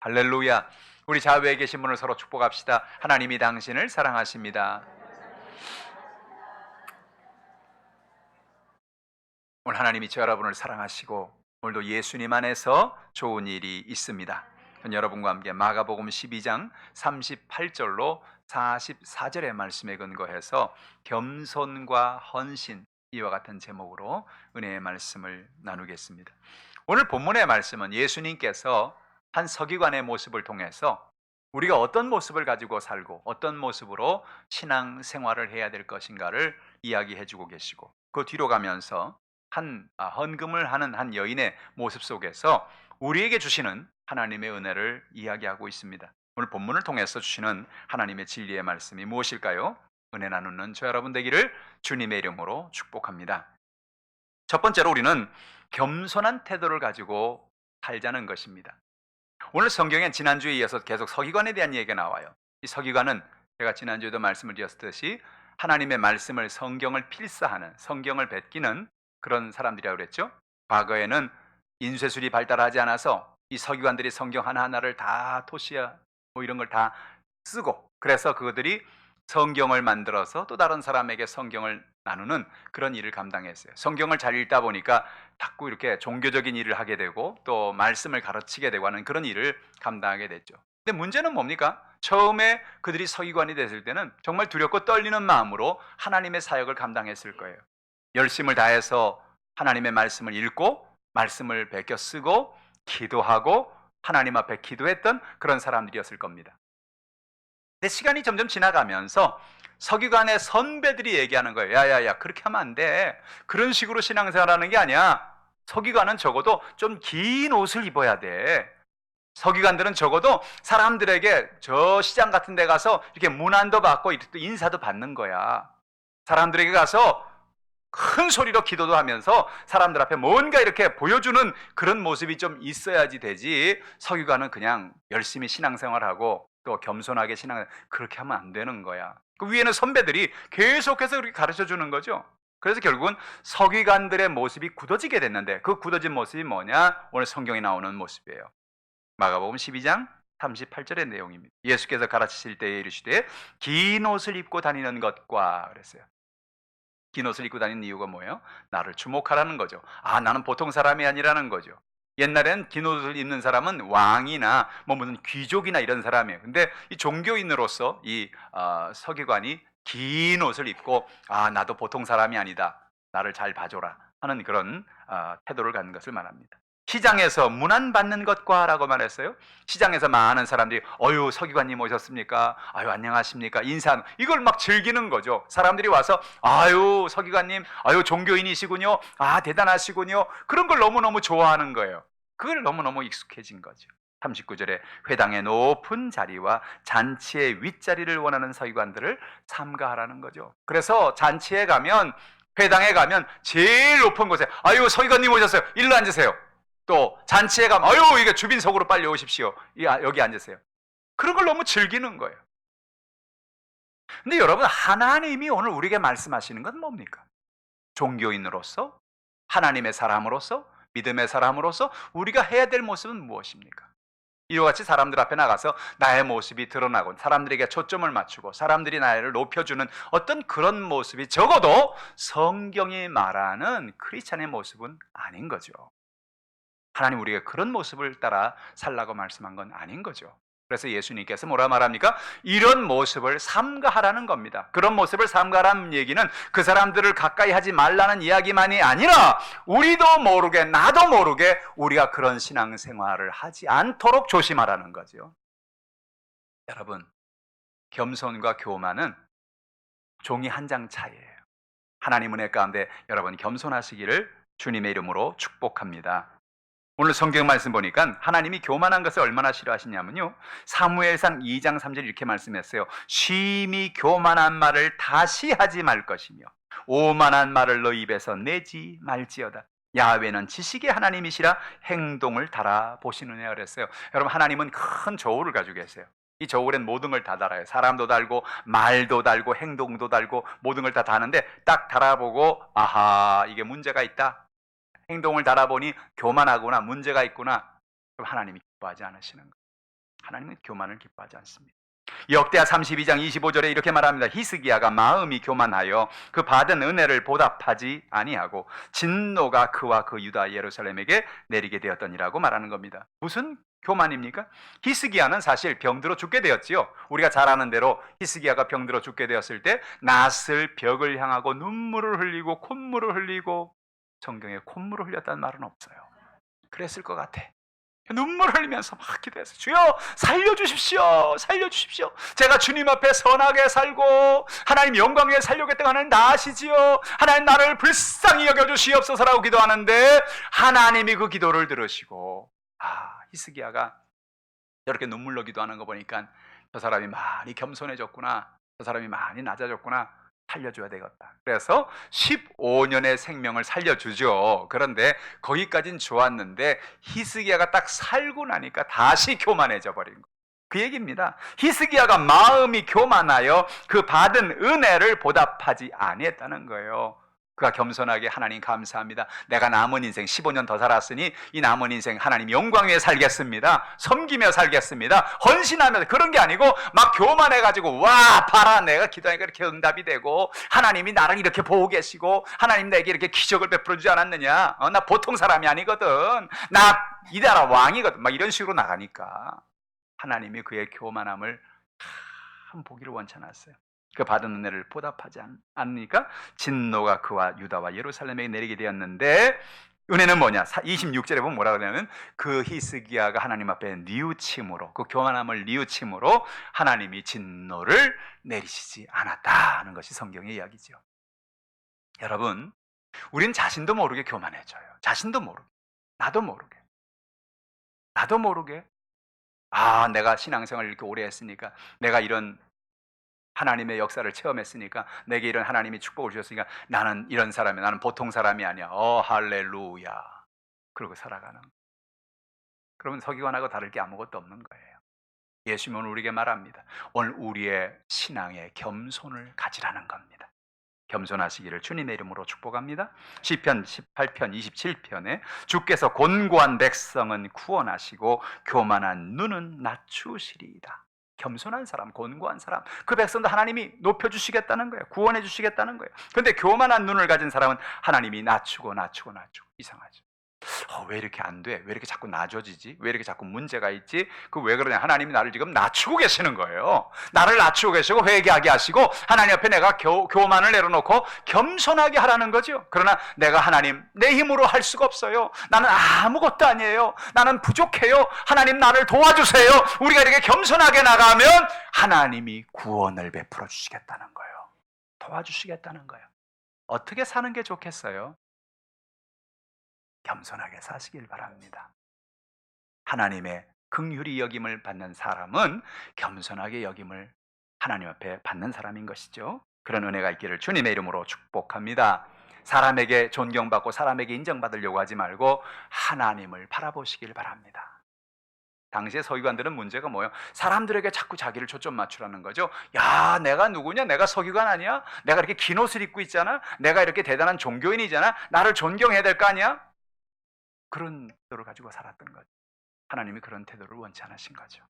할렐루야. 우리 좌우에 계신 분을 서로 축복합시다. 하나님이 당신을 사랑하십니다. 오늘 하나님이 저 여러분을 사랑하시고 오늘도 예수님 안에서 좋은 일이 있습니다. 전 여러분과 함께 마가복음 12장 38절로 44절의 말씀에 근거해서 겸손과 헌신, 이와 같은 제목으로 은혜의 말씀을 나누겠습니다. 오늘 본문의 말씀은 예수님께서 한 서기관의 모습을 통해서 우리가 어떤 모습을 가지고 살고 어떤 모습으로 신앙 생활을 해야 될 것인가를 이야기해 주고 계시고, 그 뒤로 가면서 헌금을 하는 한 여인의 모습 속에서 우리에게 주시는 하나님의 은혜를 이야기하고 있습니다. 오늘 본문을 통해서 주시는 하나님의 진리의 말씀이 무엇일까요? 은혜 나누는 저 여러분 되기를 주님의 이름으로 축복합니다. 첫 번째로 우리는 겸손한 태도를 가지고 살자는 것입니다. 오늘 성경엔 지난주에 이어서 계속 서기관에 대한 얘기가 나와요. 이 서기관은 제가 지난주에도 말씀을 드렸듯이 하나님의 말씀을, 성경을 필사하는, 성경을 베끼는 그런 사람들이라고 그랬죠. 과거에는 인쇄술이 발달하지 않아서 이 서기관들이 성경 하나하나를 다 토시아 이런 걸 다 쓰고, 그래서 그들이 성경을 만들어서 또 다른 사람에게 성경을 나누는 그런 일을 감당했어요. 성경을 잘 읽다 보니까 자꾸 이렇게 종교적인 일을 하게 되고 또 말씀을 가르치게 되고 하는 그런 일을 감당하게 됐죠. 근데 문제는 뭡니까? 처음에 그들이 서기관이 됐을 때는 정말 두렵고 떨리는 마음으로 하나님의 사역을 감당했을 거예요. 열심을 다해서 하나님의 말씀을 읽고 말씀을 베껴 쓰고 기도하고 하나님 앞에 기도했던 그런 사람들이었을 겁니다. 근데 시간이 점점 지나가면서 서기관의 선배들이 얘기하는 거예요. 야야야, 그렇게 하면 안 돼. 그런 식으로 신앙생활하는 게 아니야. 서기관은 적어도 좀 긴 옷을 입어야 돼. 서기관들은 적어도 사람들에게 저 시장 같은 데 가서 이렇게 문안도 받고 인사도 받는 거야. 사람들에게 가서 큰 소리로 기도도 하면서 사람들 앞에 뭔가 이렇게 보여주는 그런 모습이 좀 있어야지 되지. 서기관은 그냥 열심히 신앙생활하고 또 겸손하게 그렇게 하면 안 되는 거야. 그 위에는 선배들이 계속해서 그렇게 가르쳐 주는 거죠. 그래서 결국은 서기관들의 모습이 굳어지게 됐는데, 그 굳어진 모습이 뭐냐? 오늘 성경에 나오는 모습이에요. 마가복음 12장 38절의 내용입니다. 예수께서 가르치실 때에 이르시되 긴 옷을 입고 다니는 것과 그랬어요. 긴 옷을 입고 다니는 이유가 뭐예요? 나를 주목하라는 거죠. 나는 보통 사람이 아니라는 거죠. 옛날엔 긴 옷을 입는 사람은 왕이나 무슨 귀족이나 이런 사람이에요. 근데 이 종교인으로서 이 서기관이 긴 옷을 입고 나도 보통 사람이 아니다, 나를 잘 봐줘라 하는 그런 태도를 갖는 것을 말합니다. 시장에서 문안 받는 것과 라고 말했어요. 시장에서 많은 사람들이 어유 서기관님 오셨습니까? 아유 안녕하십니까? 인사하는, 이걸 막 즐기는 거죠. 사람들이 와서 아유 서기관님, 아유 종교인이시군요, 대단하시군요, 그런 걸 너무너무 좋아하는 거예요. 그걸 너무너무 익숙해진 거죠. 39절에 회당의 높은 자리와 잔치의 윗자리를 원하는 서기관들을 삼가하라는 거죠. 그래서 잔치에 가면, 회당에 가면 제일 높은 곳에 아유 서기관님 오셨어요, 일로 앉으세요. 또 잔치에 가면 아유 이게 주빈석으로 빨리 오십시오, 여기 앉으세요. 그런 걸 너무 즐기는 거예요. 근데 여러분, 하나님이 오늘 우리에게 말씀하시는 건 뭡니까? 종교인으로서, 하나님의 사람으로서, 믿음의 사람으로서 우리가 해야 될 모습은 무엇입니까? 이와 같이 사람들 앞에 나가서 나의 모습이 드러나고 사람들에게 초점을 맞추고 사람들이 나를 높여주는 어떤 그런 모습이 적어도 성경이 말하는 크리스찬의 모습은 아닌 거죠. 하나님 우리가 그런 모습을 따라 살라고 말씀한 건 아닌 거죠. 그래서 예수님께서 뭐라 말합니까? 이런 모습을 삼가하라는 겁니다. 그런 모습을 삼가라는 얘기는 그 사람들을 가까이 하지 말라는 이야기만이 아니라 우리도 모르게, 나도 모르게 우리가 그런 신앙생활을 하지 않도록 조심하라는 거죠. 여러분, 겸손과 교만은 종이 한 장 차이예요. 하나님 은혜 가운데 여러분 겸손하시기를 주님의 이름으로 축복합니다. 오늘 성경 말씀 보니까 하나님이 교만한 것을 얼마나 싫어하시냐면요, 사무엘상 2장 3절 이렇게 말씀했어요. 심히 교만한 말을 다시 하지 말 것이며 오만한 말을 너 입에서 내지 말지어다. 야훼는 지식의 하나님이시라 행동을 달아보시느냐 그랬어요. 여러분, 하나님은 큰 저울을 가지고 계세요. 이 저울엔 모든 걸 다 달아요. 사람도 달고 말도 달고 행동도 달고 모든 걸 다 다는데 딱 달아보고 아하 이게 문제가 있다, 행동을 달아보니 교만하구나, 문제가 있구나, 그럼 하나님이 기뻐하지 않으시는 거예요. 하나님은 교만을 기뻐하지 않습니다. 역대하 32장 25절에 이렇게 말합니다. 히스기야가 마음이 교만하여 그 받은 은혜를 보답하지 아니하고 진노가 그와 그 유다 예루살렘에게 내리게 되었더니라고 말하는 겁니다. 무슨 교만입니까? 히스기야는 사실 병들어 죽게 되었지요. 우리가 잘 아는 대로 히스기야가 병들어 죽게 되었을 때 낫을 벽을 향하고 눈물을 흘리고 콧물을 흘리고, 성경에 콧물을 흘렸다는 말은 없어요. 그랬을 것 같아. 눈물을 흘리면서 막 기도했어요. 주여 살려주십시오, 살려주십시오. 제가 주님 앞에 선하게 살고 하나님 영광 위에 살려겠다고 하는 나 아시지요? 하나님 나를 불쌍히 여겨주시옵소서라고 기도하는데 하나님이 그 기도를 들으시고, 히스기야가 저렇게 눈물로 기도하는 거 보니까 저 사람이 많이 겸손해졌구나, 저 사람이 많이 낮아졌구나, 살려줘야 되겠다. 그래서 15년의 생명을 살려주죠. 그런데 거기까진 좋았는데 히스기야가 딱 살고 나니까 다시 교만해져 버린 거예요. 그 얘기입니다. 히스기야가 마음이 교만하여 그 받은 은혜를 보답하지 아니했다는 거예요. 그가 겸손하게 하나님 감사합니다. 내가 남은 인생 15년 더 살았으니 이 남은 인생 하나님 영광 위에 살겠습니다. 섬기며 살겠습니다. 헌신하면서, 그런 게 아니고 막 교만해가지고 와 봐라 내가 기도하니까 이렇게 응답이 되고 하나님이 나를 이렇게 보고 계시고 하나님 내게 이렇게 기적을 베풀어 주지 않았느냐, 나 보통 사람이 아니거든, 나 이 나라 왕이거든, 막 이런 식으로 나가니까 하나님이 그의 교만함을 참 보기를 원치 않았어요. 그 받은 은혜를 보답하지 않으니까 진노가 그와 유다와 예루살렘에게 내리게 되었는데, 은혜는 뭐냐? 26절에 보면 뭐라 그러냐면 그 히스기야가 하나님 앞에 뉘우침으로, 그 교만함을 뉘우침으로 하나님이 진노를 내리시지 않았다는 것이 성경의 이야기죠. 여러분, 우린 자신도 모르게 교만해져요. 자신도 모르게, 나도 모르게 내가 신앙생활을 이렇게 오래 했으니까, 내가 이런 하나님의 역사를 체험했으니까, 내게 이런 하나님이 축복을 주셨으니까 나는 이런 사람이야, 나는 보통 사람이 아니야, 할렐루야, 그러고 살아가는. 그러면 서기관하고 다를 게 아무것도 없는 거예요. 예수님은 우리에게 말합니다. 오늘 우리의 신앙에 겸손을 가지라는 겁니다. 겸손하시기를 주님의 이름으로 축복합니다. 시편 18편 27편에 주께서 곤고한 백성은 구원하시고 교만한 눈은 낮추시리이다. 겸손한 사람, 곤고한 사람, 그 백성도 하나님이 높여주시겠다는 거예요. 구원해 주시겠다는 거예요. 그런데 교만한 눈을 가진 사람은 하나님이 낮추고 이상하죠. 왜 이렇게 안 돼? 왜 이렇게 자꾸 낮아지지? 왜 이렇게 자꾸 문제가 있지? 왜 그러냐? 하나님이 나를 지금 낮추고 계시는 거예요. 나를 낮추고 계시고 회개하게 하시고 하나님 앞에 내가 교만을 내려놓고 겸손하게 하라는 거죠. 그러나 내가 하나님, 내 힘으로 할 수가 없어요. 나는 아무것도 아니에요. 나는 부족해요. 하나님 나를 도와주세요. 우리가 이렇게 겸손하게 나가면 하나님이 구원을 베풀어 주시겠다는 거예요. 도와주시겠다는 거예요. 어떻게 사는 게 좋겠어요? 겸손하게 사시길 바랍니다. 하나님의 긍휼히 여김을 받는 사람은 겸손하게 여김을 하나님 앞에 받는 사람인 것이죠. 그런 은혜가 있기를 주님의 이름으로 축복합니다. 사람에게 존경받고 사람에게 인정받으려고 하지 말고 하나님을 바라보시길 바랍니다. 당시의 서기관들은 문제가 뭐예요? 사람들에게 자꾸 자기를 초점 맞추라는 거죠. 야, 내가 누구냐? 내가 서기관 아니야? 내가 이렇게 긴 옷을 입고 있잖아? 내가 이렇게 대단한 종교인이잖아? 나를 존경해야 될 거 아니야? 그런 태도를 가지고 살았던 거죠. 하나님이 그런 태도를 원치 않으신 거죠.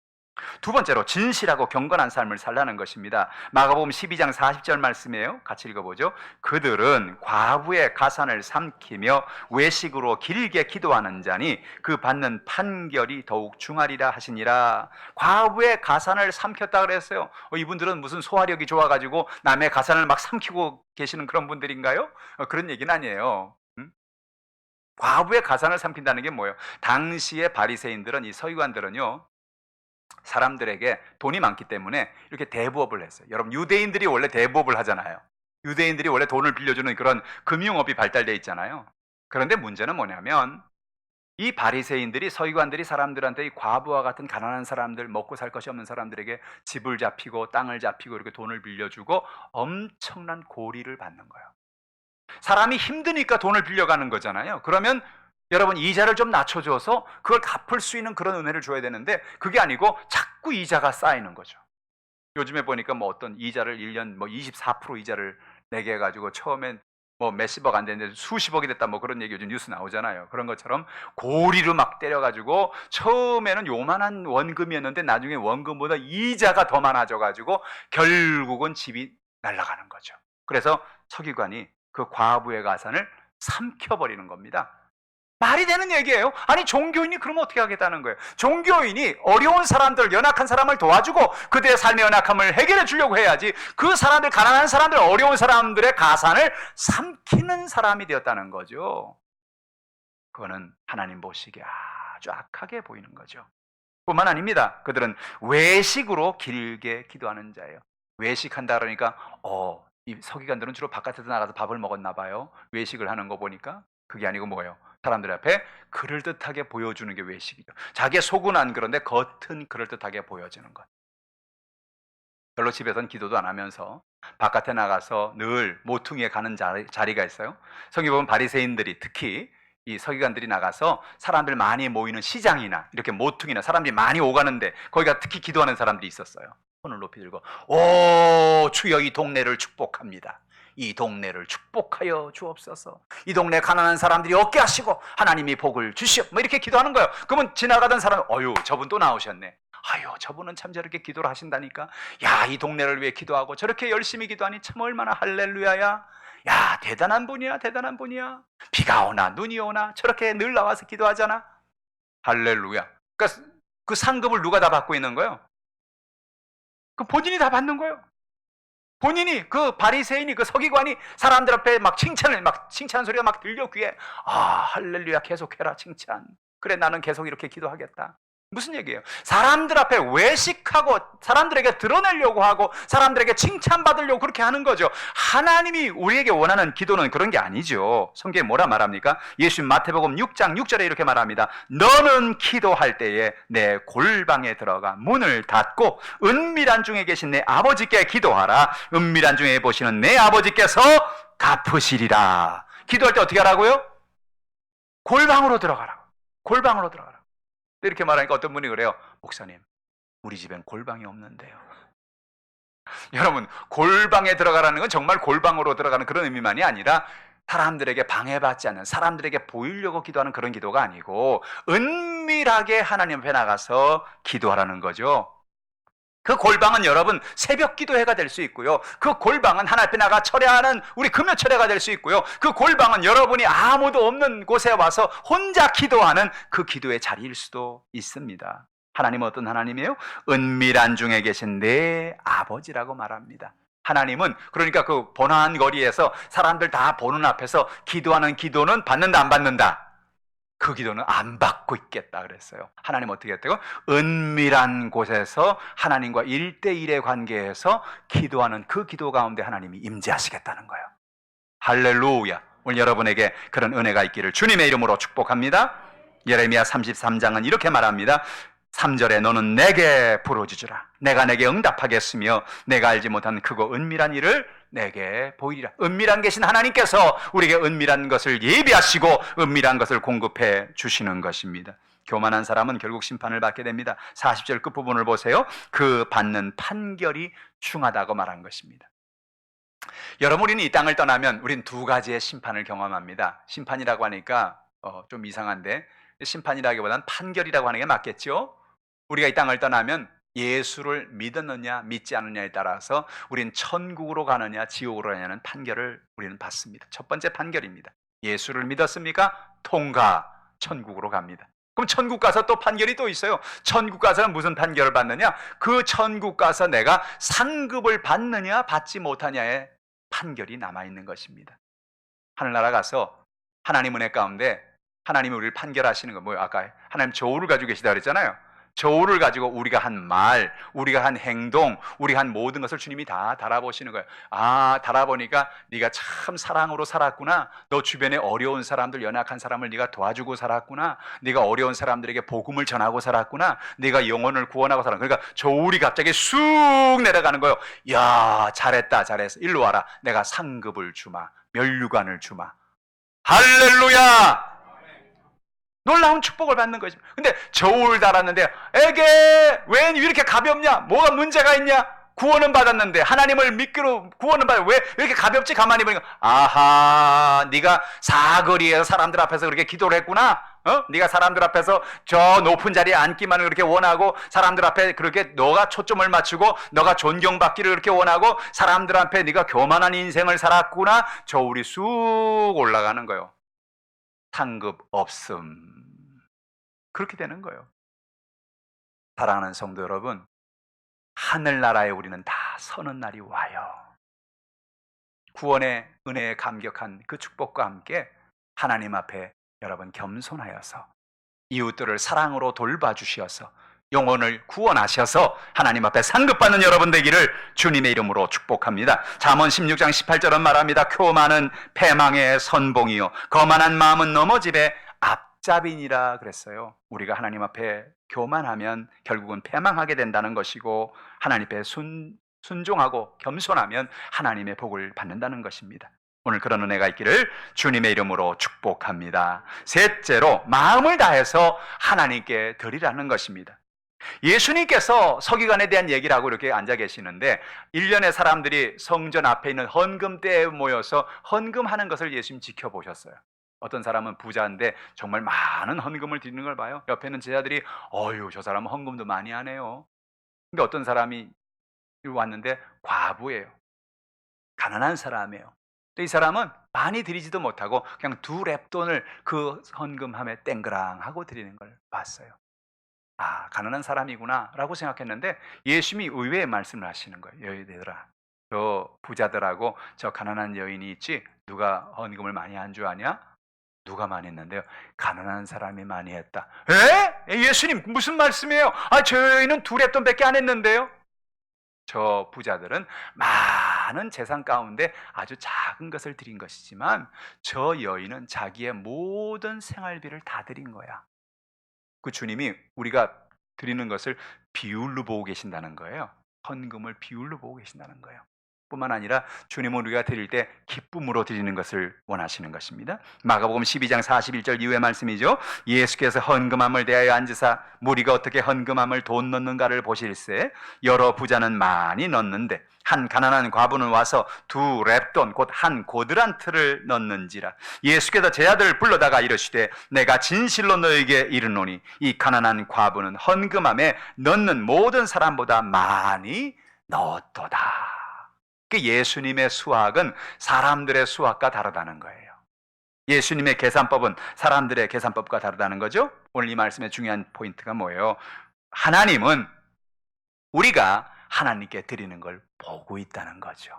두 번째로 진실하고 경건한 삶을 살라는 것입니다. 마가복음 12장 40절 말씀이에요. 같이 읽어보죠. 그들은 과부의 가산을 삼키며 외식으로 길게 기도하는 자니 그 받는 판결이 더욱 중하리라 하시니라. 과부의 가산을 삼켰다 그랬어요. 이분들은 무슨 소화력이 좋아가지고 남의 가산을 막 삼키고 계시는 그런 분들인가요? 그런 얘기는 아니에요. 과부의 가산을 삼킨다는 게 뭐예요? 당시의 바리새인들은, 이 서기관들은요, 사람들에게 돈이 많기 때문에 이렇게 대부업을 했어요. 여러분, 유대인들이 원래 대부업을 하잖아요. 유대인들이 원래 돈을 빌려주는 그런 금융업이 발달되어 있잖아요. 그런데 문제는 뭐냐면 이 바리새인들이, 서기관들이 사람들한테 이 과부와 같은 가난한 사람들, 먹고 살 것이 없는 사람들에게 집을 잡히고 땅을 잡히고 이렇게 돈을 빌려주고 엄청난 고리를 받는 거예요. 사람이 힘드니까 돈을 빌려가는 거잖아요. 그러면 여러분, 이자를 좀 낮춰줘서 그걸 갚을 수 있는 그런 은혜를 줘야 되는데 그게 아니고 자꾸 이자가 쌓이는 거죠. 요즘에 보니까 어떤 이자를 1년 24% 이자를 내게 해가지고 처음엔 뭐 몇십억 안 되는데 수십억이 됐다 뭐 그런 얘기 요즘 뉴스 나오잖아요. 그런 것처럼 고리로 막 때려가지고 처음에는 요만한 원금이었는데 나중에 원금보다 이자가 더 많아져가지고 결국은 집이 날아가는 거죠. 그래서 서기관이 그 과부의 가산을 삼켜버리는 겁니다. 말이 되는 얘기예요. 아니 종교인이 그러면 어떻게 하겠다는 거예요. 종교인이 어려운 사람들, 연약한 사람을 도와주고 그들의 삶의 연약함을 해결해 주려고 해야지, 그 사람들, 가난한 사람들, 어려운 사람들의 가산을 삼키는 사람이 되었다는 거죠. 그거는 하나님 보시기에 아주 악하게 보이는 거죠. 뿐만 아닙니다. 그들은 외식으로 길게 기도하는 자예요. 외식한다 그러니까 이 서기관들은 주로 바깥에서 나가서 밥을 먹었나 봐요. 외식을 하는 거 보니까. 그게 아니고 뭐예요? 사람들 앞에 그럴듯하게 보여주는 게 외식이죠. 자기의 속은 안 그런데 겉은 그럴듯하게 보여지는 것. 별로 집에서는 기도도 안 하면서 바깥에 나가서 늘 모퉁이에 가는 자리가 있어요. 성경 보면 바리새인들이, 특히 이 서기관들이 나가서 사람들 많이 모이는 시장이나 이렇게 모퉁이나 사람들이 많이 오가는데 거기가 특히 기도하는 사람들이 있었어요. 손을 높이 들고 오 주여 이 동네를 축복합니다. 이 동네를 축복하여 주옵소서. 이 동네 가난한 사람들이 얻게 하시고 하나님이 복을 주시오. 뭐 이렇게 기도하는 거예요. 그러면 지나가던 사람, 어유 저분 또 나오셨네. 아유 저분은 참 저렇게 기도를 하신다니까. 야 이 동네를 위해 기도하고 저렇게 열심히 기도하니 참 얼마나 할렐루야야. 야 대단한 분이야, 대단한 분이야. 비가 오나 눈이 오나 저렇게 늘 나와서 기도하잖아. 할렐루야. 그러니까 그 상급을 누가 다 받고 있는 거예요? 그 본인이 다 받는 거예요. 본인이, 그 바리새인이, 그 서기관이 사람들 앞에 막 칭찬 소리가 막 들려 귀에. 아 할렐루야, 계속해라 칭찬. 그래 나는 계속 이렇게 기도하겠다. 무슨 얘기예요? 사람들 앞에 외식하고 사람들에게 드러내려고 하고 사람들에게 칭찬받으려고 그렇게 하는 거죠. 하나님이 우리에게 원하는 기도는 그런 게 아니죠. 성경에 뭐라 말합니까? 예수님 마태복음 6장 6절에 이렇게 말합니다. 너는 기도할 때에 내 골방에 들어가 문을 닫고 은밀한 중에 계신 내 아버지께 기도하라. 은밀한 중에 보시는 내 아버지께서 갚으시리라. 기도할 때 어떻게 하라고요? 골방으로 들어가라고. 골방으로 들어가라. 이렇게 말하니까 어떤 분이 그래요. 목사님, 우리 집엔 골방이 없는데요. 여러분, 골방에 들어가라는 건 정말 골방으로 들어가는 그런 의미만이 아니라 사람들에게 방해받지 않는, 사람들에게 보이려고 기도하는 그런 기도가 아니고 은밀하게 하나님 앞에 나가서 기도하라는 거죠. 그 골방은 여러분 새벽 기도회가 될 수 있고요. 그 골방은 하나님 앞에 나가 철야하는 우리 금요 철야가 될 수 있고요. 그 골방은 여러분이 아무도 없는 곳에 와서 혼자 기도하는 그 기도의 자리일 수도 있습니다. 하나님은 어떤 하나님이에요? 은밀한 중에 계신 내 아버지라고 말합니다. 하나님은 그러니까 그 번화한 거리에서 사람들 다 보는 앞에서 기도하는 기도는 받는다 안 받는다? 그 기도는 안 받고 있겠다 그랬어요. 하나님 어떻게 했다고? 은밀한 곳에서 하나님과 1대1의 관계에서 기도하는 그 기도 가운데 하나님이 임재하시겠다는 거예요. 할렐루야. 오늘 여러분에게 그런 은혜가 있기를 주님의 이름으로 축복합니다. 예레미야 33장은 이렇게 말합니다. 3절에 너는 내게 부르짖으라. 내가 내게 응답하겠으며 내가 알지 못한 크고 은밀한 일을 내게 보이리라. 은밀한 계신 하나님께서 우리에게 은밀한 것을 예비하시고 은밀한 것을 공급해 주시는 것입니다. 교만한 사람은 결국 심판을 받게 됩니다. 40절 끝부분을 보세요. 그 받는 판결이 중하다고 말한 것입니다. 여러분, 우리는 이 땅을 떠나면 우리는 두 가지의 심판을 경험합니다. 심판이라고 하니까 좀 이상한데 심판이라기보다는 판결이라고 하는 게 맞겠죠? 우리가 이 땅을 떠나면 예수를 믿었느냐 믿지 않느냐에 따라서 우리는 천국으로 가느냐 지옥으로 가느냐는 판결을 우리는 받습니다. 첫 번째 판결입니다. 예수를 믿었습니까? 통과, 천국으로 갑니다. 그럼 천국 가서 또 판결이 또 있어요. 천국 가서는 무슨 판결을 받느냐? 그 천국 가서 내가 상급을 받느냐 받지 못하냐의 판결이 남아있는 것입니다. 하늘나라 가서 하나님 은혜 가운데 하나님이 우리를 판결하시는 거 뭐예요? 아까 하나님 저울을 가지고 계시다 그랬잖아요. 저울을 가지고 우리가 한 말, 우리가 한 행동, 우리가 한 모든 것을 주님이 다 달아보시는 거예요. 아, 달아보니까 네가 참 사랑으로 살았구나. 너 주변에 어려운 사람들, 연약한 사람을 네가 도와주고 살았구나. 네가 어려운 사람들에게 복음을 전하고 살았구나. 네가 영혼을 구원하고 살았구나. 그러니까 저울이 갑자기 쑥 내려가는 거예요. 야, 잘했다, 잘했어. 일로 와라. 내가 상급을 주마. 면류관을 주마. 할렐루야! 놀라운 축복을 받는 거죠. 근데 저울 달았는데 에게 왜 이렇게 가볍냐? 뭐가 문제가 있냐? 구원은 받았는데 하나님을 믿기로 구원은 받아 왜 이렇게 가볍지 가만히 보니까 아하 네가 사거리에서 사람들 앞에서 그렇게 기도를 했구나. 네가 사람들 앞에서 저 높은 자리에 앉기만을 그렇게 원하고 사람들 앞에 그렇게 너가 초점을 맞추고 너가 존경받기를 그렇게 원하고 사람들 앞에 네가 교만한 인생을 살았구나. 저울이 쑥 올라가는 거예요. 상급 없음. 그렇게 되는 거예요. 사랑하는 성도 여러분, 하늘나라에 우리는 다 서는 날이 와요. 구원의 은혜에 감격한 그 축복과 함께 하나님 앞에 여러분 겸손하여서 이웃들을 사랑으로 돌봐주시어서 영혼을 구원하셔서 하나님 앞에 상급받는 여러분 되기를 주님의 이름으로 축복합니다. 잠언 16장 18절은 말합니다. 교만은 패망의 선봉이요 거만한 마음은 넘어집에 앞잡이니라 그랬어요. 우리가 하나님 앞에 교만하면 결국은 패망하게 된다는 것이고 하나님 앞에 순종하고 겸손하면 하나님의 복을 받는다는 것입니다. 오늘 그런 은혜가 있기를 주님의 이름으로 축복합니다. 셋째로 마음을 다해서 하나님께 드리라는 것입니다. 예수님께서 서기관에 대한 얘기를 하고 이렇게 앉아 계시는데 1년에 사람들이 성전 앞에 있는 헌금대에 모여서 헌금하는 것을 예수님 지켜보셨어요. 어떤 사람은 부자인데 정말 많은 헌금을 드리는 걸 봐요. 옆에 있는 제자들이 어휴 저 사람은 헌금도 많이 하네요. 근데 어떤 사람이 왔는데 과부예요. 가난한 사람이에요. 또 이 사람은 많이 드리지도 못하고 그냥 2렙돈을 그 헌금함에 땡그랑하고 드리는 걸 봤어요. 아, 가난한 사람이구나 라고 생각했는데 예수님이 의외의 말씀을 하시는 거예요. 여인들아, 저 부자들하고 저 가난한 여인이 있지 누가 헌금을 많이 한 줄 아냐? 누가 많이 했는데요? 가난한 사람이 많이 했다. 에? 예수님 무슨 말씀이에요? 아, 저 여인은 2렙돈밖에 안 했는데요? 저 부자들은 많은 재산 가운데 아주 작은 것을 드린 것이지만 저 여인은 자기의 모든 생활비를 다 드린 거야. 그 주님이 우리가 드리는 것을 비율로 보고 계신다는 거예요. 헌금을 비율로 보고 계신다는 거예요. 뿐만 아니라 주님은 우리가 드릴 때 기쁨으로 드리는 것을 원하시는 것입니다. 마가복음 12장 41절 이후의 말씀이죠. 예수께서 헌금함을 대하여 앉으사 무리가 어떻게 헌금함을 돈 넣는가를 보실세 여러 부자는 많이 넣는데 한 가난한 과부는 와서 2렙돈 곧 한 고드란트를 넣는지라. 예수께서 제 아들을 불러다가 이르시되 내가 진실로 너에게 이르노니 이 가난한 과부는 헌금함에 넣는 모든 사람보다 많이 넣었도다. 예수님의 수학은 사람들의 수학과 다르다는 거예요. 예수님의 계산법은 사람들의 계산법과 다르다는 거죠. 오늘 이 말씀의 중요한 포인트가 뭐예요? 하나님은 우리가 하나님께 드리는 걸 보고 있다는 거죠.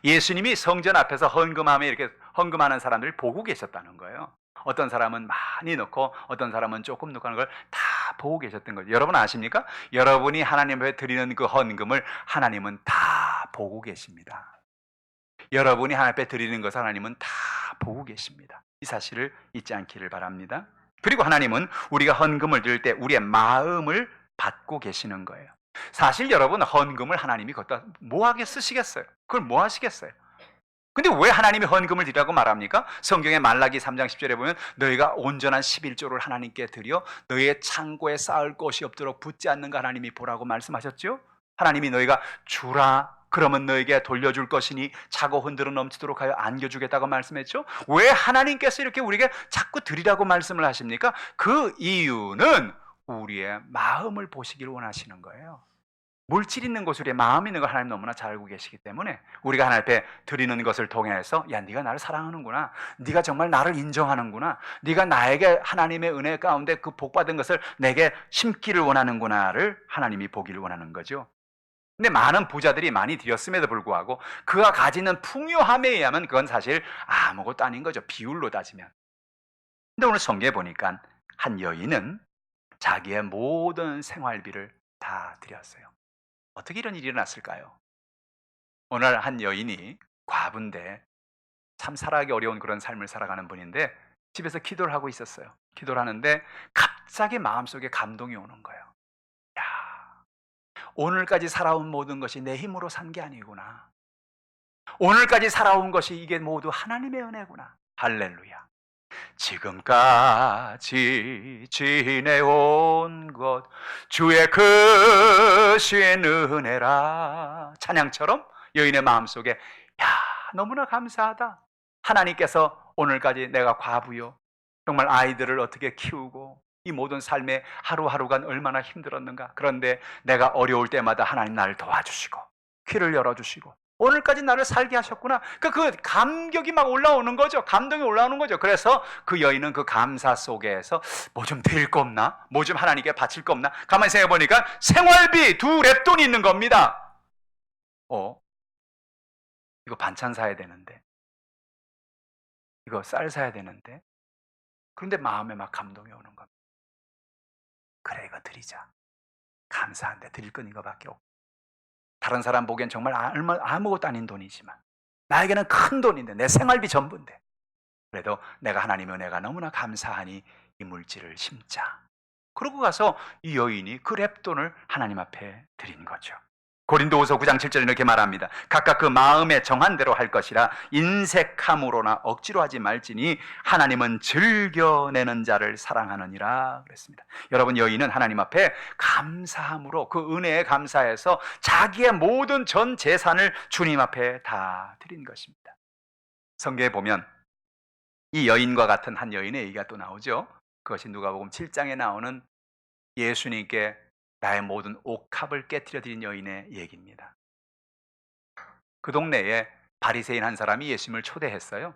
예수님이 성전 앞에서 헌금함에 이렇게 헌금하는 사람들을 보고 계셨다는 거예요. 어떤 사람은 많이 넣고 어떤 사람은 조금 넣고 하는 걸 다 보고 계셨던 거죠. 여러분 아십니까? 여러분이 하나님 앞에 드리는 그 헌금을 하나님은 다 보고 계십니다. 여러분이 하나님 앞에 드리는 것을 하나님은 다 보고 계십니다. 이 사실을 잊지 않기를 바랍니다. 그리고 하나님은 우리가 헌금을 드릴 때 우리의 마음을 받고 계시는 거예요. 사실 여러분 헌금을 하나님이 걷다 뭐하게 쓰시겠어요? 그걸 뭐 하시겠어요? 근데 왜 하나님이 헌금을 드리라고 말합니까? 성경의 말라기 3장 10절에 보면 너희가 온전한 11조를 하나님께 드려 너희의 창고에 쌓을 것이 없도록 붙지 않는가 하나님이 보라고 말씀하셨죠? 하나님이 너희가 주라 그러면 너에게 돌려줄 것이니 차고 흔들어 넘치도록 하여 안겨주겠다고 말씀했죠? 왜 하나님께서 이렇게 우리에게 자꾸 드리라고 말씀을 하십니까? 그 이유는 우리의 마음을 보시길 원하시는 거예요. 물질 있는 곳 우리의 마음 있는 걸 하나님 너무나 잘 알고 계시기 때문에 우리가 하나님 앞에 드리는 것을 통해서 야 네가 나를 사랑하는구나, 네가 정말 나를 인정하는구나, 네가 나에게 하나님의 은혜 가운데 그 복받은 것을 내게 심기를 원하는구나를 하나님이 보기를 원하는 거죠. 근데 많은 부자들이 많이 드렸음에도 불구하고 그가 가지는 풍요함에 의하면 그건 사실 아무것도 아닌 거죠. 비율로 따지면. 근데 오늘 성경에 보니까 한 여인은 자기의 모든 생활비를 다 드렸어요. 어떻게 이런 일이 일어났을까요? 오늘 한 여인이 과부인데 참 살아가기 어려운 그런 삶을 살아가는 분인데 집에서 기도를 하고 있었어요. 기도를 하는데 갑자기 마음속에 감동이 오는 거예요. 야, 오늘까지 살아온 모든 것이 내 힘으로 산 게 아니구나. 오늘까지 살아온 것이 이게 모두 하나님의 은혜구나. 할렐루야. 지금까지 지내온 것 주의 크신 은혜라. 찬양처럼 여인의 마음속에 야, 너무나 감사하다. 하나님께서 오늘까지 내가 과부요, 정말 아이들을 어떻게 키우고 이 모든 삶의 하루하루가 얼마나 힘들었는가. 그런데 내가 어려울 때마다 하나님 나를 도와주시고 귀를 열어주시고 오늘까지 나를 살게 하셨구나. 그 감격이 막 올라오는 거죠. 감동이 올라오는 거죠. 그래서 그 여인은 그 감사 속에서 뭐 좀 드릴 거 없나? 뭐 좀 하나님께 바칠 거 없나? 가만히 생각해 보니까 생활비 2렙돈이 있는 겁니다. 이거 반찬 사야 되는데, 이거 쌀 사야 되는데, 그런데 마음에 막 감동이 오는 겁니다. 그래, 이거 드리자. 감사한데 드릴 건 이거밖에 없고, 다른 사람 보기엔 정말 아무것도 아닌 돈이지만 나에게는 큰 돈인데, 내 생활비 전부인데, 그래도 내가 하나님의 은혜가 너무나 감사하니 이 물질을 심자. 그러고 가서 이 여인이 그 렙돈을 하나님 앞에 드린 거죠. 고린도후서 9장 7절에 이렇게 말합니다. 각각 그 마음에 정한 대로 할 것이라 인색함으로나 억지로 하지 말지니 하나님은 즐겨내는 자를 사랑하느니라 그랬습니다. 여러분, 여인은 하나님 앞에 감사함으로 그 은혜에 감사해서 자기의 모든 전 재산을 주님 앞에 다 드린 것입니다. 성경에 보면 이 여인과 같은 한 여인의 얘기가 또 나오죠. 그것이 누가복음 7장에 나오는 예수님께 나의 모든 옥합을 깨뜨려 드린 여인의 얘기입니다. 그 동네에 바리새인 한 사람이 예수님을 초대했어요.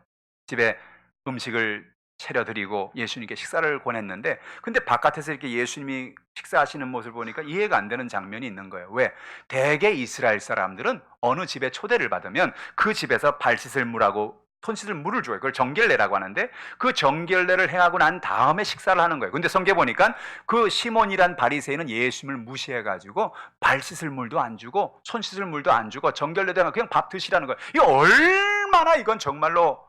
집에 음식을 차려드리고 예수님께 식사를 권했는데, 근데 바깥에서 이렇게 예수님이 식사하시는 모습을 보니까 이해가 안 되는 장면이 있는 거예요. 왜? 대개 이스라엘 사람들은 어느 집에 초대를 받으면 그 집에서 발 씻을 물하고 손 씻을 물을 줘요. 그걸 정결례라고 하는데, 그 정결례를 행하고 난 다음에 식사를 하는 거예요. 근데 성경에 보니까 그 시몬이란 바리새인은 예수님을 무시해가지고 발 씻을 물도 안 주고 손 씻을 물도 안 주고 정결례도 안 하고 그냥 밥 드시라는 거예요. 이거 얼마나 이건 정말로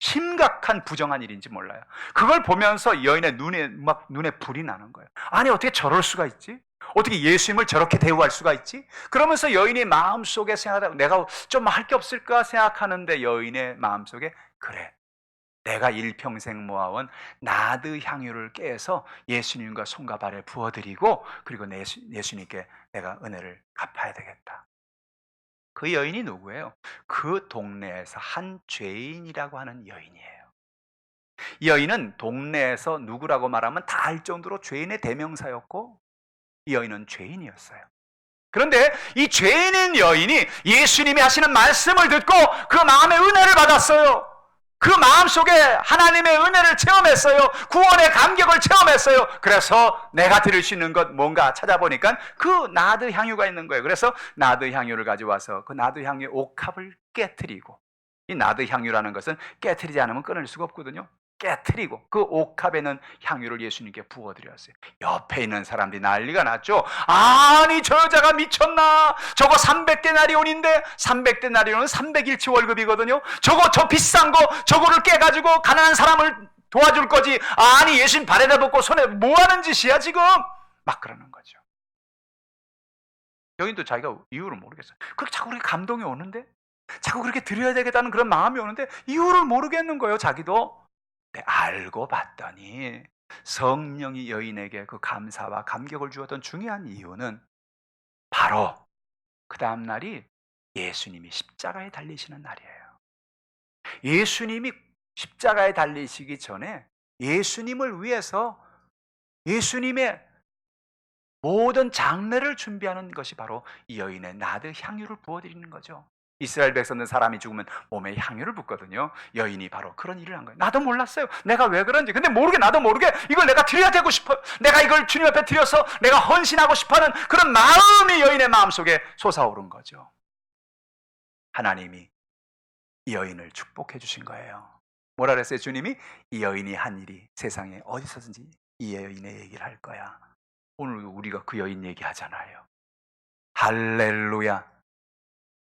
심각한 부정한 일인지 몰라요. 그걸 보면서 여인의 눈에 불이 나는 거예요. 아니, 어떻게 저럴 수가 있지? 어떻게 예수님을 저렇게 대우할 수가 있지? 그러면서 여인이 마음속에 생각하다, 내가 좀 할 게 없을까 생각하는데 여인의 마음속에, 그래, 내가 일평생 모아온 나드 향유를 깨서 예수님과 손과 발에 부어드리고, 그리고 예수님께 내가 은혜를 갚아야 되겠다. 그 여인이 누구예요? 그 동네에서 한 죄인이라고 하는 여인이에요. 이 여인은 동네에서 누구라고 말하면 다 알 정도로 죄인의 대명사였고, 이 여인은 죄인이었어요. 그런데 이 죄인인 여인이 예수님이 하시는 말씀을 듣고 그 마음의 은혜를 받았어요. 그 마음속에 하나님의 은혜를 체험했어요. 구원의 감격을 체험했어요. 그래서 내가 드릴 수 있는 것 뭔가 찾아보니까 그 나드 향유가 있는 거예요. 그래서 나드 향유를 가져와서 그 나드 향유의 옥합을 깨트리고, 이 나드 향유라는 것은 깨트리지 않으면 끊을 수가 없거든요. 깨트리고 그 옥합에 있는 향유를 예수님께 부어드렸어요. 옆에 있는 사람들이 난리가 났죠. 아니, 저 여자가 미쳤나? 저거 300데나리온인데 300데나리온은 300일치 월급이거든요. 저 비싼 거 저거를 깨가지고 가난한 사람을 도와줄 거지. 아니, 예수님 발에다 붓고 손에 뭐 하는 짓이야 지금? 막 그러는 거죠. 여인도 자기가 이유를 모르겠어요. 그렇게 자꾸 그렇게 감동이 오는데, 자꾸 그렇게 드려야 되겠다는 그런 마음이 오는데 이유를 모르겠는 거예요. 자기도. 알고 봤더니 성령이 여인에게 그 감사와 감격을 주었던 중요한 이유는 바로 그 다음 날이 예수님이 십자가에 달리시는 날이에요. 예수님이 십자가에 달리시기 전에 예수님을 위해서 예수님의 모든 장례를 준비하는 것이 바로 이 여인의 나드 향유를 부어드리는 거죠. 이스라엘 백성들 사람이 죽으면 몸에 향유를 붓거든요. 여인이 바로 그런 일을 한 거예요. 나도 몰랐어요. 내가 왜 그런지. 근데 나도 모르게 이걸 내가 드려야 되고 싶어요. 내가 이걸 주님 앞에 드려서 내가 헌신하고 싶어하는 그런 마음이 여인의 마음속에 솟아오른 거죠. 하나님이 이 여인을 축복해 주신 거예요. 뭐라 그랬어요? 주님이 이 여인이 한 일이 세상에 어디서든지 이 여인의 얘기를 할 거야. 오늘 우리가 그 여인 얘기하잖아요. 할렐루야.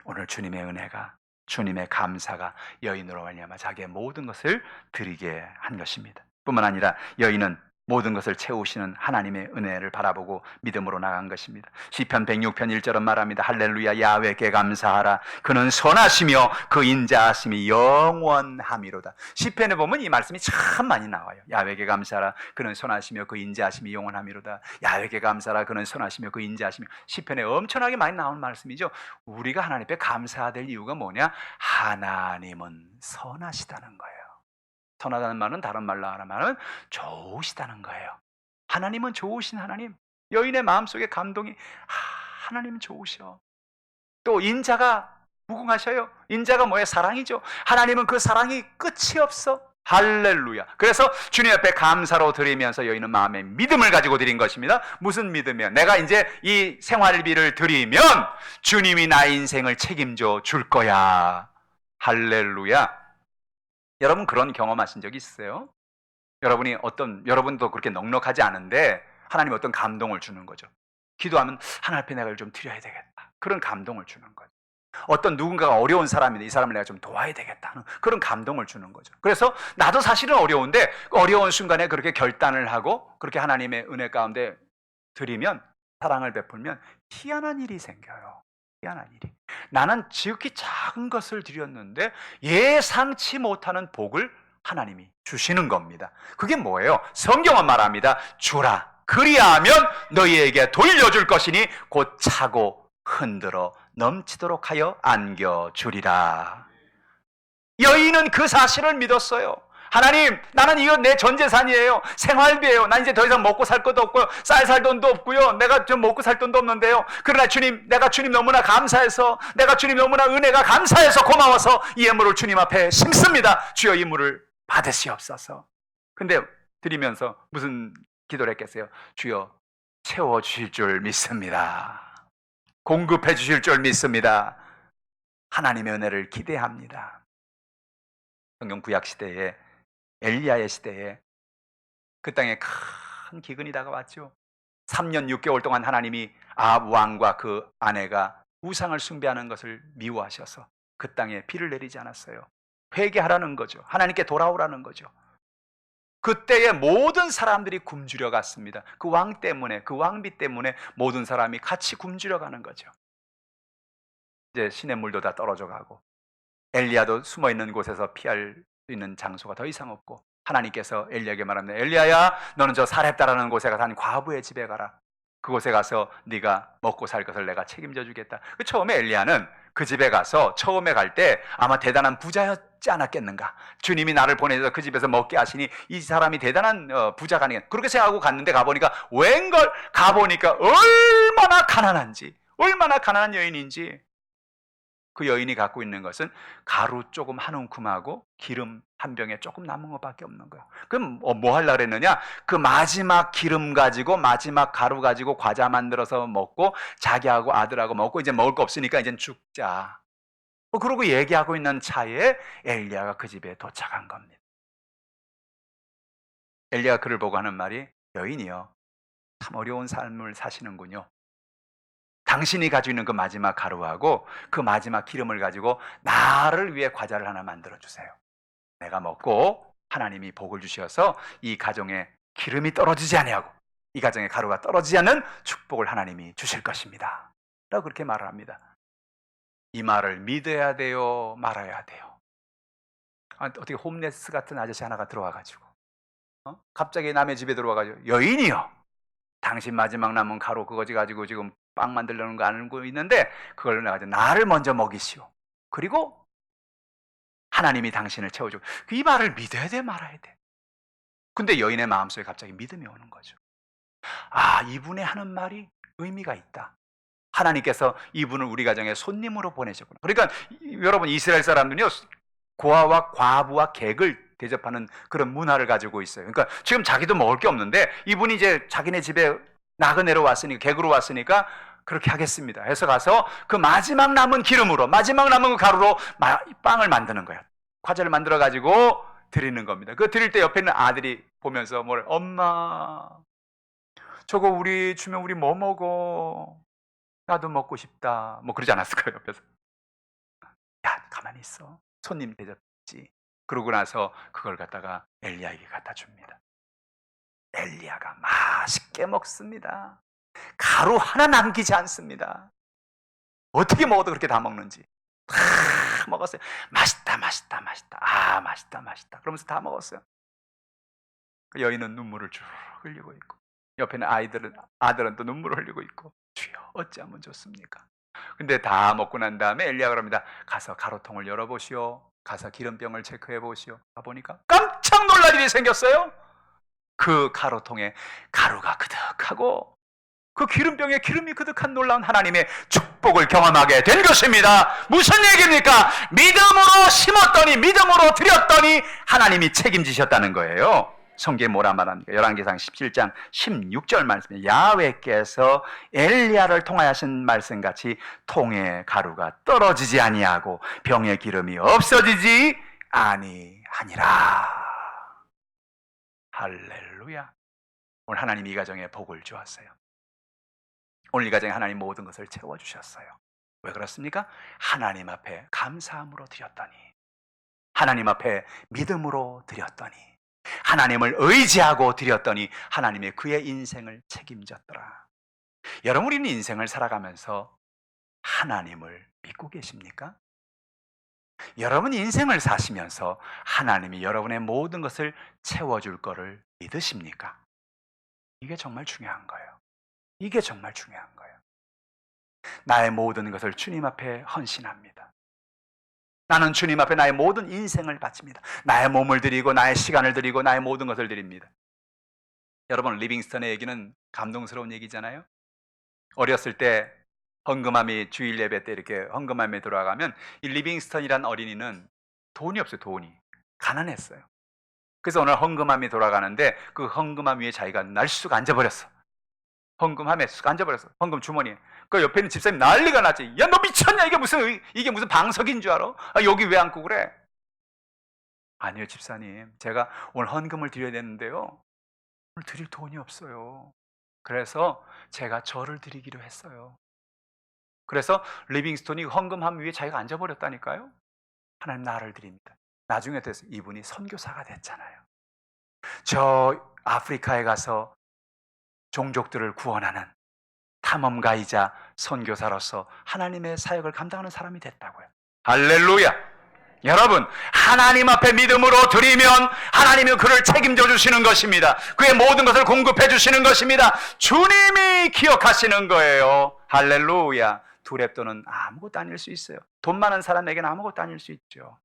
오늘 주님의 은혜가, 주님의 감사가 여인으로 말미암아 자기의 모든 것을 드리게 한 것입니다. 뿐만 아니라 여인은 모든 것을 채우시는 하나님의 은혜를 바라보고 믿음으로 나간 것입니다. 시편 106편 1절은 말합니다. 할렐루야, 야훼께 감사하라. 그는 선하시며 그 인자하심이 영원함이로다. 시편에 보면 이 말씀이 참 많이 나와요. 야훼께 감사하라. 그는 선하시며 그 인자하심이 영원함이로다. 야훼께 감사하라. 그는 선하시며 그 인자하심이. 시편에 엄청나게 많이 나오는 말씀이죠. 우리가 하나님 앞에 감사해야 될 이유가 뭐냐? 하나님은 선하시다는 거예요. 선하다는 말은 다른 말로 하면 좋으시다는 거예요. 하나님은 좋으신 하나님. 여인의 마음속에 감동이 하나님은 좋으셔. 또 인자가 무궁하셔요. 인자가 뭐예요? 사랑이죠. 하나님은 그 사랑이 끝이 없어. 할렐루야. 그래서 주님 앞에 감사로 드리면서 여인은 마음에 믿음을 가지고 드린 것입니다. 무슨 믿음이요? 내가 이제 이 생활비를 드리면 주님이 나의 인생을 책임져 줄 거야. 할렐루야. 여러분 그런 경험하신 적 있으세요? 여러분도 그렇게 넉넉하지 않은데 하나님 어떤 감동을 주는 거죠. 기도하면 하나님 앞에 내가 좀 드려야 되겠다. 그런 감동을 주는 거죠. 어떤 누군가가 어려운 사람인데 이 사람을 내가 좀 도와야 되겠다. 그런 감동을 주는 거죠. 그래서 나도 사실은 어려운데 어려운 순간에 그렇게 결단을 하고 그렇게 하나님의 은혜 가운데 드리면, 사랑을 베풀면 희한한 일이 생겨요. 희한한 일이. 나는 지극히 작은 것을 드렸는데 예상치 못하는 복을 하나님이 주시는 겁니다. 그게 뭐예요? 성경은 말합니다. 주라. 그리하면 너희에게 돌려줄 것이니 곧 차고 흔들어 넘치도록 하여 안겨주리라. 여인은 그 사실을 믿었어요. 하나님, 나는 이거 내 전 재산이에요. 생활비예요. 난 이제 더 이상 먹고 살 것도 없고요. 쌀 살 돈도 없고요. 내가 좀 먹고 살 돈도 없는데요. 그러나 주님, 내가 주님 너무나 감사해서, 내가 주님 너무나 은혜가 감사해서 고마워서 이 예물을 주님 앞에 심습니다. 주여 이 물을 받으시옵소서. 근데 드리면서 무슨 기도를 했겠어요? 주여 채워주실 줄 믿습니다. 공급해 주실 줄 믿습니다. 하나님의 은혜를 기대합니다. 성경 구약 시대에, 엘리야의 시대에 그 땅에 큰 기근이 다가왔죠. 3년 6개월 동안 하나님이 아합 왕과 그 아내가 우상을 숭배하는 것을 미워하셔서 그 땅에 비를 내리지 않았어요. 회개하라는 거죠. 하나님께 돌아오라는 거죠. 그때에 모든 사람들이 굶주려 갔습니다. 그 왕 때문에, 그 왕비 때문에 모든 사람이 같이 굶주려 가는 거죠. 이제 시냇물도 다 떨어져 가고 엘리야도 숨어 있는 곳에서 피할 수 있는 장소가 더 이상 없고 하나님께서 엘리야에게 말합니다. 엘리야야, 너는 저 사렙다라는 곳에 가서 한 과부의 집에 가라. 그곳에 가서 네가 먹고 살 것을 내가 책임져 주겠다. 처음에 엘리야는 그 집에 가서 처음에 갈 때 아마 대단한 부자였지 않았겠는가. 주님이 나를 보내서 그 집에서 먹게 하시니 이 사람이 대단한 부자가 아니겠. 그렇게 생각하고 갔는데 가보니까 웬걸, 가보니까 얼마나 가난한지, 얼마나 가난한 여인인지. 그 여인이 갖고 있는 것은 가루 조금 한 움큼하고 기름 한 병에 조금 남은 것밖에 없는 거예요. 그럼 뭐 하려고 그랬느냐? 그 마지막 기름 가지고, 마지막 가루 가지고 과자 만들어서 먹고 자기하고 아들하고 먹고 이제 먹을 거 없으니까 이제 죽자. 그러고 얘기하고 있는 차에 엘리야가 그 집에 도착한 겁니다. 엘리야가 그를 보고 하는 말이, 여인이요, 참 어려운 삶을 사시는군요. 당신이 가지고 있는 그 마지막 가루하고 그 마지막 기름을 가지고 나를 위해 과자를 하나 만들어 주세요. 내가 먹고 하나님이 복을 주셔서 이 가정에 기름이 떨어지지 아니하고 이 가정에 가루가 떨어지지 않는 축복을 하나님이 주실 것입니다. 라고 그렇게 말을 합니다. 이 말을 믿어야 돼요? 말아야 돼요? 어떻게 홈레스 같은 아저씨 하나가 들어와가지고 갑자기 남의 집에 들어와가지고, 여인이요, 당신 마지막 남은 가루 그거 가지고 지금 빵 만들려는 거 알고 있는데 그걸 가지고 나를 먼저 먹이시오. 그리고 하나님이 당신을 채워주고. 이 말을 믿어야 돼, 말아야 돼? 근데 여인의 마음속에 갑자기 믿음이 오는 거죠. 아, 이분의 하는 말이 의미가 있다. 하나님께서 이분을 우리 가정에 손님으로 보내셨구나. 그러니까 여러분, 이스라엘 사람들은요, 고아와 과부와 객을 대접하는 그런 문화를 가지고 있어요. 그러니까 지금 자기도 먹을 게 없는데 이분이 이제 자기네 집에 나그네로 왔으니까, 객으로 왔으니까 그렇게 하겠습니다 해서 가서 그 마지막 남은 기름으로, 마지막 남은 그 가루로 빵을 만드는 거예요. 과자를 만들어 가지고 드리는 겁니다. 그 드릴 때 옆에 있는 아들이 보면서 엄마, 저거 우리 주면 우리 뭐 먹어? 나도 먹고 싶다. 그러지 않았을까요, 옆에서? 야, 가만히 있어. 손님 대접지. 그러고 나서 그걸 갖다가 엘리야에게 갖다 줍니다. 엘리야가 맛있게 먹습니다. 가루 하나 남기지 않습니다. 어떻게 먹어도 그렇게 다 먹는지 다 먹었어요. 맛있다 맛있다 맛있다, 아 맛있다 맛있다 그러면서 다 먹었어요. 그 여인은 눈물을 쭉 흘리고 있고, 옆에는 아들은 또 눈물을 흘리고 있고, 주여 어찌하면 좋습니까? 근데 다 먹고 난 다음에 엘리야가 그럽니다. 가서 가루통을 열어보시오. 가서 기름병을 체크해 보시오. 가보니까 깜짝 놀랄 일이 생겼어요. 그 가루통에 가루가 그득하고 그 기름병에 기름이 그득한 놀라운 하나님의 축복을 경험하게 된 것입니다. 무슨 얘기입니까? 믿음으로 심었더니, 믿음으로 드렸더니 하나님이 책임지셨다는 거예요. 성경에 뭐라 말합니까? 열왕기상 17장 16절 말씀에 야훼께서 엘리야를 통하신 말씀같이 통에 가루가 떨어지지 아니하고 병에 기름이 없어지지 아니하니라. 할렐루야. 오늘 하나님 이 가정에 복을 주었어요. 오늘 이 가정에 하나님 모든 것을 채워주셨어요. 왜 그렇습니까? 하나님 앞에 감사함으로 드렸더니, 하나님 앞에 믿음으로 드렸더니, 하나님을 의지하고 드렸더니 하나님의 그의 인생을 책임졌더라. 여러분, 우리는 인생을 살아가면서 하나님을 믿고 계십니까? 여러분 인생을 사시면서 하나님이 여러분의 모든 것을 채워줄 거를 믿으십니까? 이게 정말 중요한 거예요. 이게 정말 중요한 거예요. 나의 모든 것을 주님 앞에 헌신합니다. 나는 주님 앞에 나의 모든 인생을 바칩니다. 나의 몸을 드리고 나의 시간을 드리고 나의 모든 것을 드립니다. 여러분, 리빙스턴의 얘기는 감동스러운 얘기잖아요. 어렸을 때 헌금함이 주일 예배 때 이렇게 헌금함에 들어가면 이 리빙스턴이란 어린이는 돈이 없어요. 돈이 가난했어요. 그래서 오늘 헌금함이 돌아가는데 그 헌금함 위에 자기가 날쑥 앉아버렸어. 헌금함에 쑥 앉아버렸어. 헌금 주머니에. 그 옆에 있는 집사님 난리가 났지. 야, 너 미쳤냐? 이게 무슨 방석인 줄 알아? 아, 여기 왜 앉고 그래? 아니요, 집사님, 제가 오늘 헌금을 드려야 되는데요, 오늘 드릴 돈이 없어요. 그래서 제가 저를 드리기로 했어요. 그래서 리빙스톤이 헌금함 위에 자기가 앉아버렸다니까요. 하나님, 나를 드립니다. 나중에 돼서 이분이 선교사가 됐잖아요. 저 아프리카에 가서 종족들을 구원하는 탐험가이자 선교사로서 하나님의 사역을 감당하는 사람이 됐다고요. 할렐루야. 여러분, 하나님 앞에 믿음으로 드리면 하나님이 그를 책임져 주시는 것입니다. 그의 모든 것을 공급해 주시는 것입니다. 주님이 기억하시는 거예요. 할렐루야. 두 랩돈은 아무것도 아닐 수 있어요. 돈 많은 사람에게는 아무것도 아닐 수 있죠.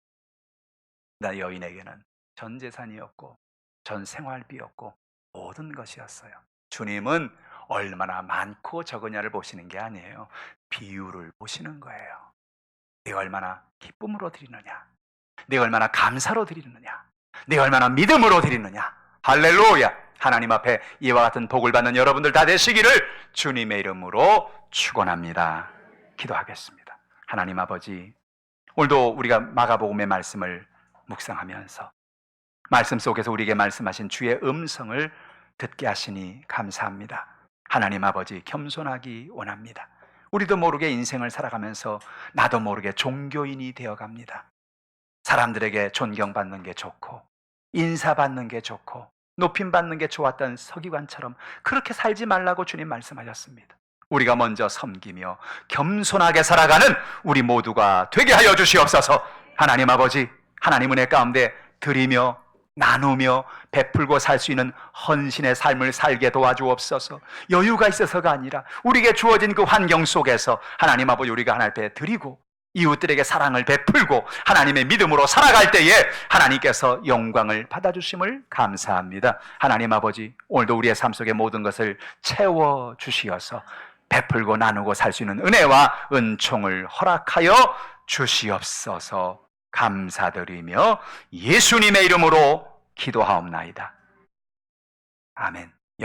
나 여인에게는 전 재산이었고 전 생활비였고 모든 것이었어요. 주님은 얼마나 많고 적으냐를 보시는 게 아니에요. 비율을 보시는 거예요. 내가 얼마나 기쁨으로 드리느냐, 내가 얼마나 감사로 드리느냐, 내가 얼마나 믿음으로 드리느냐. 할렐루야. 하나님 앞에 이와 같은 복을 받는 여러분들 다 되시기를 주님의 이름으로 축원합니다. 기도하겠습니다. 하나님 아버지, 오늘도 우리가 마가복음의 말씀을 묵상하면서 말씀 속에서 우리에게 말씀하신 주의 음성을 듣게 하시니 감사합니다. 하나님 아버지, 겸손하기 원합니다. 우리도 모르게 인생을 살아가면서 나도 모르게 종교인이 되어갑니다. 사람들에게 존경받는 게 좋고 인사받는 게 좋고 높임받는 게 좋았던 서기관처럼 그렇게 살지 말라고 주님 말씀하셨습니다. 우리가 먼저 섬기며 겸손하게 살아가는 우리 모두가 되게 하여 주시옵소서. 하나님 아버지, 하나님 은혜 가운데 드리며 나누며 베풀고 살 수 있는 헌신의 삶을 살게 도와주옵소서. 여유가 있어서가 아니라 우리에게 주어진 그 환경 속에서 하나님 아버지, 우리가 하나님 앞에 드리고 이웃들에게 사랑을 베풀고 하나님의 믿음으로 살아갈 때에 하나님께서 영광을 받아주심을 감사합니다. 하나님 아버지, 오늘도 우리의 삶 속의 모든 것을 채워주시어서 베풀고 나누고 살 수 있는 은혜와 은총을 허락하여 주시옵소서. 감사드리며 예수님의 이름으로 기도하옵나이다. 아멘.